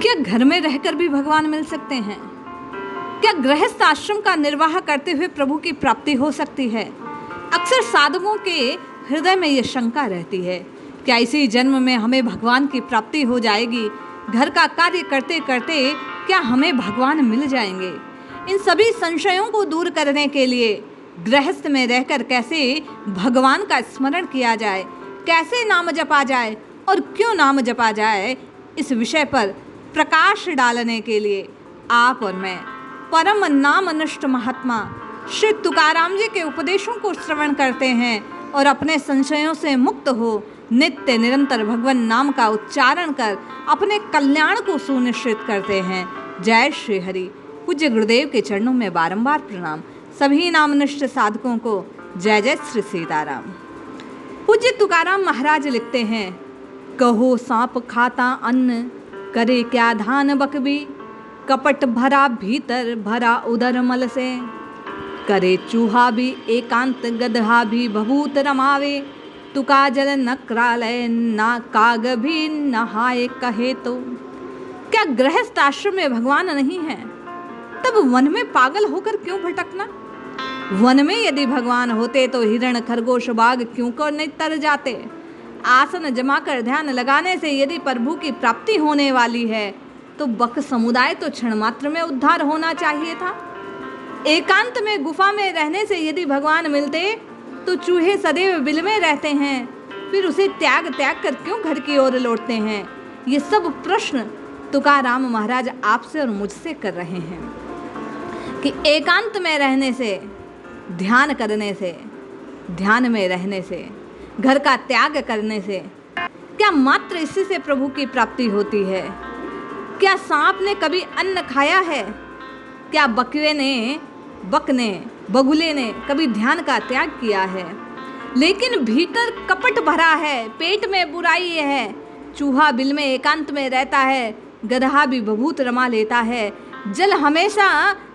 क्या घर में रहकर भी भगवान मिल सकते हैं? क्या गृहस्थ आश्रम का निर्वाह करते हुए प्रभु की प्राप्ति हो सकती है? अक्सर साधकों के हृदय में ये शंका रहती है, क्या इसी जन्म में हमें भगवान की प्राप्ति हो जाएगी? घर का कार्य करते करते क्या हमें भगवान मिल जाएंगे? इन सभी संशयों को दूर करने के लिए गृहस्थ में रहकर कैसे भगवान का स्मरण किया जाए, कैसे नाम जपा जाए और क्यों नाम जपा जाए, इस विषय पर प्रकाश डालने के लिए आप और मैं परम नामनिष्ठ महात्मा श्री तुकाराम जी के उपदेशों को श्रवण करते हैं और अपने संशयों से मुक्त हो नित्य निरंतर भगवान नाम का उच्चारण कर अपने कल्याण को सुनिश्चित करते हैं। जय श्री हरि। पूज्य गुरुदेव के चरणों में बारंबार प्रणाम। सभी नामनिष्ठ साधकों को जय जय श्री सीताराम। पूज्य तुकाराम महाराज लिखते हैं, कहो सांप खाता अन्न, करे क्या धान बकबी, कपट भरा भीतर भरा उदर मल से, करे चूहा भी एकांत गदहा भी भभूत रमावे, तुका जल नक्रालय ना काग भी नहाए कहे तो। क्या गृहस्थ आश्रम में भगवान नहीं है तब वन में पागल होकर क्यों भटकना? वन में यदि भगवान होते तो हिरण खरगोश बाघ क्यों कर नहीं तर जाते? आसन जमाकर ध्यान लगाने से यदि प्रभु की प्राप्ति होने वाली है तो बक समुदाय तो क्षण मात्र में उद्धार होना चाहिए था। एकांत में गुफा में रहने से यदि भगवान मिलते तो चूहे सदैव बिल में रहते हैं, फिर उसे त्याग कर क्यों घर की ओर लौटते हैं? ये सब प्रश्न तुकाराम महाराज आपसे और मुझसे कर रहे हैं कि एकांत में रहने से, ध्यान करने से, ध्यान में रहने से, घर का त्याग करने से क्या मात्र इसी से प्रभु की प्राप्ति होती है? क्या सांप ने कभी अन्न खाया है? क्या बगुले ने कभी ध्यान का त्याग किया है? लेकिन भीतर कपट भरा है, पेट में बुराई है, चूहा बिल में एकांत में रहता है, गदहा भी भभूत रमा लेता है, जल हमेशा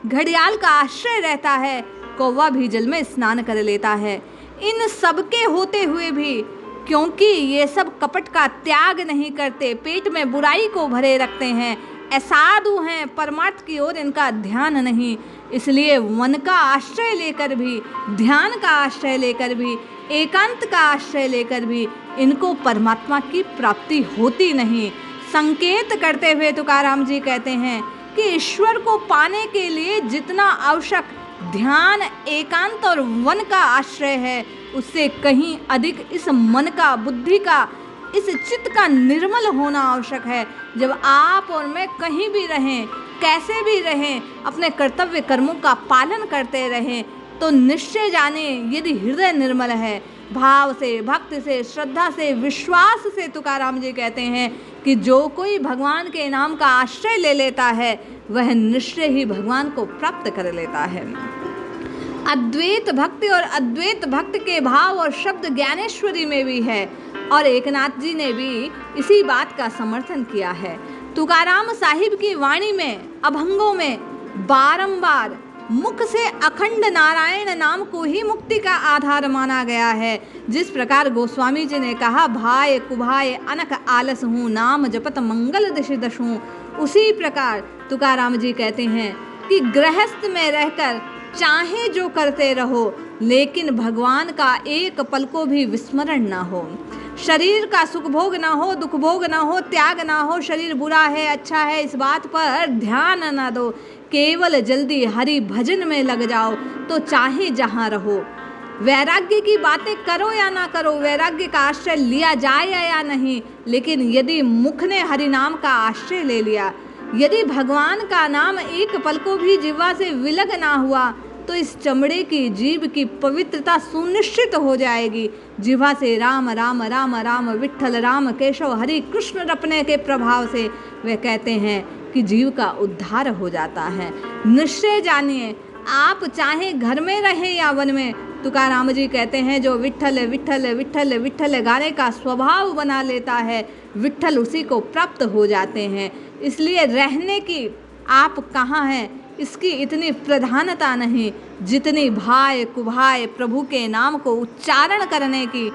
घड़ियाल का आश्रय रहता है, कौवा भी जल में स्नान कर लेता है। इन सब के होते हुए भी क्योंकि ये सब कपट का त्याग नहीं करते, पेट में बुराई को भरे रखते हैं, असाधु हैं, परमार्थ की ओर इनका ध्यान नहीं, इसलिए वन का आश्रय लेकर भी, ध्यान का आश्रय लेकर भी, एकांत का आश्रय लेकर भी इनको परमात्मा की प्राप्ति होती नहीं। संकेत करते हुए तुकाराम जी कहते हैं कि ईश्वर को पाने के लिए जितना आवश्यक ध्यान, एकांत और वन का आश्रय है, उससे कहीं अधिक इस मन का, बुद्धि का, इस चित्त का निर्मल होना आवश्यक है। जब आप और मैं कहीं भी रहें, कैसे भी रहें, अपने कर्तव्य कर्मों का पालन करते रहें, तो निश्चय जाने यदि हृदय निर्मल है, भाव से, भक्ति से, श्रद्धा से, विश्वास से, तुकाराम जी कहते हैं कि जो कोई भगवान के नाम का आश्रय ले लेता है वह निश्चय ही भगवान को प्राप्त कर लेता है। अद्वैत भक्ति और अद्वैत भक्त के भाव और शब्द ज्ञानेश्वरी में भी है और एकनाथ जी ने भी इसी बात का समर्थन किया है। तुकाराम साहिब की वाणी में, अभंगों में बारंबार मुख से अखंड नारायण नाम को ही मुक्ति का आधार माना गया है। जिस प्रकार गोस्वामी जी ने कहा, भाय कुभाय अनक आलस हूँ, नाम जपत मंगल दिश दशूं, उसी प्रकार तुकाराम जी कहते हैं कि गृहस्थ में रहकर चाहे जो करते रहो, लेकिन भगवान का एक पल को भी विस्मरण ना हो, शरीर का सुख भोग ना हो, दुख भोग ना हो, त्याग ना हो, शरीर बुरा है अच्छा है इस बात पर ध्यान ना दो, केवल जल्दी हरि भजन में लग जाओ तो चाहे जहाँ रहो। वैराग्य की बातें करो या ना करो, वैराग्य का आश्रय लिया जाए या नहीं, लेकिन यदि मुख ने हरि नाम का आश्रय ले लिया, यदि भगवान का नाम एक पल को भी जिह्वा से विलग ना हुआ तो इस चमड़े की जीभ की पवित्रता सुनिश्चित हो जाएगी। जिह्वा से राम राम राम राम विठ्ठल राम केशव हरि कृष्ण रपने के प्रभाव से वे कहते हैं कि जीव का उद्धार हो जाता है। निश्चय जानिए, आप चाहे घर में रहें या वन में, तुकाराम जी कहते हैं जो विठ्ठल विठ्ठल विठ्ठल विठ्ठल गाने का स्वभाव बना लेता है, विठ्ठल उसी को प्राप्त हो जाते हैं। इसलिए रहने की आप कहाँ हैं इसकी इतनी प्रधानता नहीं जितनी भाय कुभाय प्रभु के नाम को उच्चारण करने की।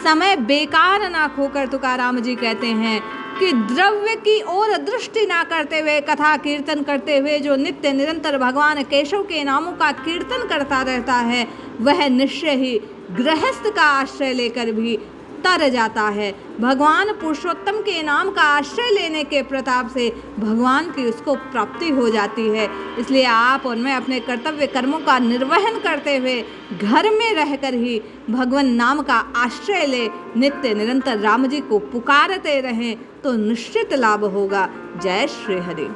समय बेकार ना खोकर तुकाराम जी कहते हैं कि द्रव्य की ओर दृष्टि ना करते हुए कथा कीर्तन करते हुए जो नित्य निरंतर भगवान केशव के नामों का कीर्तन करता रहता है, वह निश्चय ही गृहस्थ का आश्रय लेकर भी तर जाता है। भगवान पुरुषोत्तम के नाम का आश्रय लेने के प्रताप से भगवान की उसको प्राप्ति हो जाती है। इसलिए आप और मैं अपने कर्तव्य कर्मों का निर्वहन करते हुए घर में रहकर ही भगवान नाम का आश्रय ले नित्य निरंतर राम जी को पुकारते रहें तो निश्चित लाभ होगा। जय श्री हरि।